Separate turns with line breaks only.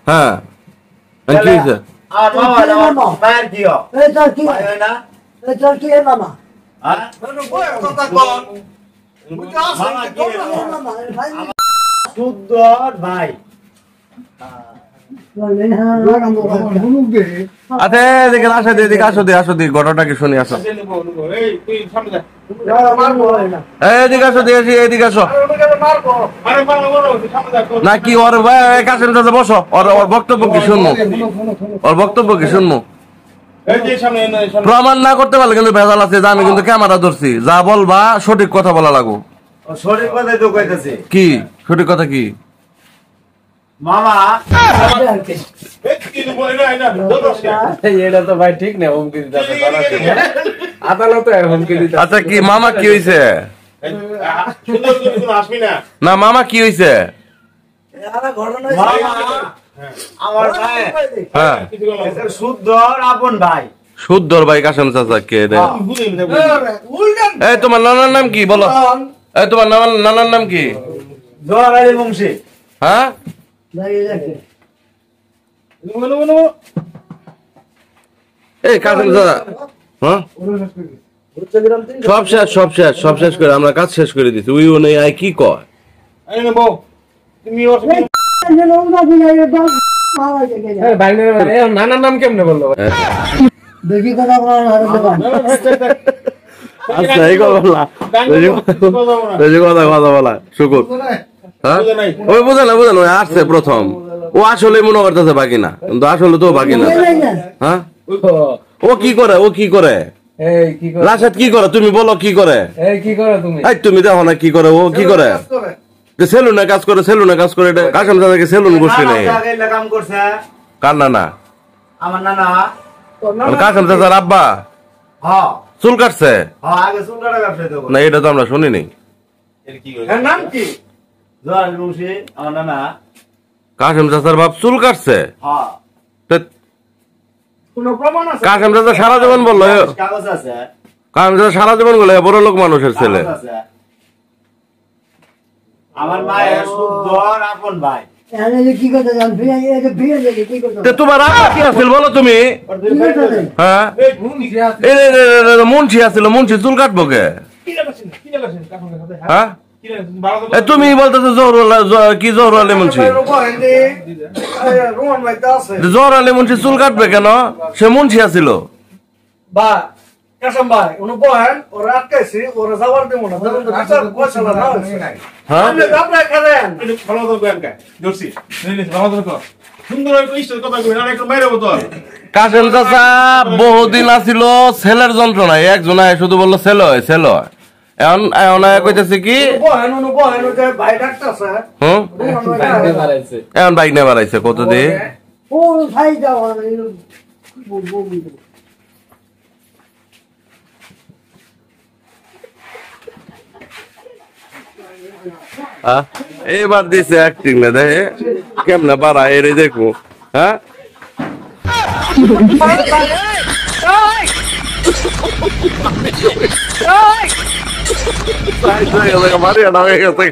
হ্যাঁ কি হয়েছে?
ভাই
আচ্ছা এদিকে আসো এদিকে আসো দি ঘটনাটা কি শুনি আসো এদিকে আসো এদিকে আসো না কি ওর কাছে বসো ওর বক্তব্য কি শুনবো প্রমাণ না করতে পারলে কিন্তু ভেজাল আছে আমি কিন্তু ক্যামেরা ধরছি যা বলবা সঠিক কথা বলা লাগবো
সঠিক কথাই তো কইতেছি
কি সঠিক কথা কি
মামা
এটা তো ভাই ঠিক না হুমকি দিতে আদালতে হুমকি দিতে
আচ্ছা কি মামা কি হয়েছে না মামা কি হয়েছে
আমার ভাই
হ্যাঁ
শুদ্ধর আপন ভাই
শুদ্ধর ভাই কাশেম চাচা কে এই তোমার নানার নাম কি বলো এই তোমার নানার নাম কি
জোয়ার আলী বংশী
হ্যাঁ এই কাশেম চাচা হ্যাঁ সব শেষ করে আমরা কাজ শেষ করে দিচ্ছি উই নেই আই কি কয়
নানার নাম কেমনে বললো
আচ্ছা এই কথা বলা শুকুর হ্যাঁ ওই বুঝে না আসছে প্রথম ও আসলে মনে করতেছে বাকি না কিন্তু আসলে তো বাকি না হ্যাঁ ও কি করে রাশেদ কি করে তুমি বলো কি করে তুমি দেখো না কি করে ও কি করে সেলুনে কাজ করে কাশেম চাচাকে সেলুন বসে নেই কার নানা
আমার নানা
কাশেম চাচার আব্বা চুল কাটছে না এটা তো আমরা শুনিনি
নাম কি জোয়ার আলী বংশী আমার নানা
কাশেম চাচার বাপ চুল কাটছে কাশেম চাচা সারা জীবন বললো
কাগজ আছে
কাশেম চাচা সারা জীবন বললো বড় লোক মানুষের ছেলে
আমার মায়ের শুদ্ধর আপন ভাই
তোমার আব্বা কি আছিল বলো তুমি হ্যাঁ মুন্সি আছিল মুন্সি চুল কাটবো কে হ্যাঁ তুমি বলতেছো জহর আলী মুন্সি জহর আলী মুন্সি চুল কাটবে কেন সে মুন্সি আছিল কাশেম চাচা বহুদিন আছিল ছেলের যন্ত্রণায় একজন শুধু বললো ছেলে হয় এখন কইতেছে কি এখন বাইক নিয়ে বাড়াইছে কত দিয়ে এবার দিছে অ্যাক্টিং না দেখে কেমনে বাড়া এর দেখো হ্যাঁ মারিয়া না হয়ে গেছে